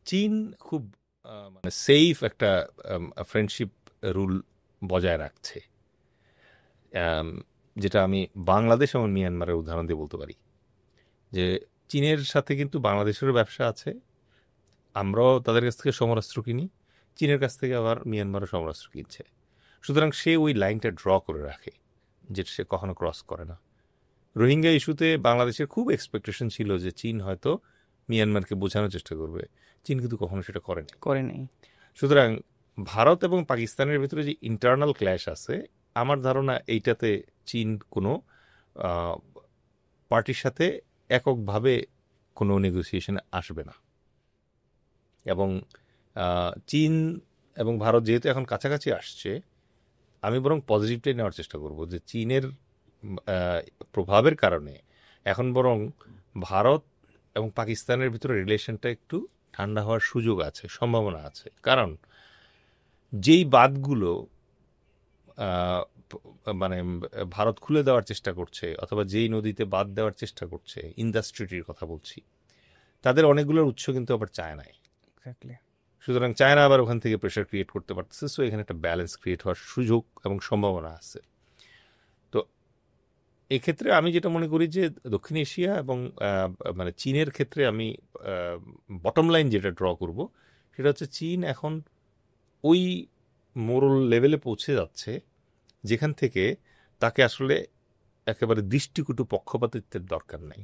চীন খুব মানে সেফ একটা ফ্রেন্ডশিপ রুল বজায় রাখছে, আম, যেটা আমি বাংলাদেশ এবং মিয়ানমারের উদাহরণ দিয়ে বলতে পারি। যে চীনের সাথে কিন্তু বাংলাদেশেরও ব্যবসা আছে, আমরাও তাদের কাছ থেকে সমরাস্ত্র কিনি, চীনের কাছ থেকে আবার মিয়ানমারও সমরাস্ত্র কিনছে। সুতরাং সে ওই লাইনটা ড্র করে রাখে, যেটা সে কখনো ক্রস করে না। রোহিঙ্গা ইস্যুতে বাংলাদেশের খুব এক্সপেকটেশন ছিল যে চীন হয়তো মিয়ানমারকে বোঝানোর চেষ্টা করবে, চীন কিন্তু কখনো সেটা করেনি। করে নেই। সুতরাং ভারত এবং পাকিস্তানের ভিতরে যে ইন্টারনাল ক্ল্যাশ আছে, আমার ধারণা এইটাতে চীন কোনো পার্টির সাথে এককভাবে কোনো নেগোসিয়েশনে আসবে না। এবং চীন এবং ভারত যেহেতু এখন কাছাকাছি আসছে, আমি বরং পজিটিভটাই নেওয়ার চেষ্টা করব যে চীনের প্রভাবের কারণে এখন বরং ভারত এবং পাকিস্তানের ভিতরে রিলেশনটা একটু ঠান্ডা হওয়ার সুযোগ আছে, সম্ভাবনা আছে। কারণ যেই বাঁধগুলো আহ, মানে ভারত খুলে দেওয়ার চেষ্টা করছে, অথবা যেই নদীতে বাঁধ দেওয়ার চেষ্টা করছে, ইন্ডাস্ট্রিটির কথা বলছি, তাদের অনেকগুলোর উৎস কিন্তু আবার চায়নায়। এক্স্যাক্টলি। সুতরাং চায়না আবার ওখান থেকে প্রেশার ক্রিয়েট করতে পারতেছে, সো এখানে একটা ব্যালেন্স ক্রিয়েট হওয়ার সুযোগ এবং সম্ভাবনা আছে। তো এক্ষেত্রে আমি যেটা মনে করি যে দক্ষিণ এশিয়া এবং মানে চীনের ক্ষেত্রে আমি বটম লাইন যেটা ড্র করব, সেটা হচ্ছে চীন এখন ওই মোরাল লেভেলে পৌঁছে যাচ্ছে যেখান থেকে তাকে আসলে একেবারে দৃষ্টিকটু পক্ষপাতিত্বের দরকার নাই।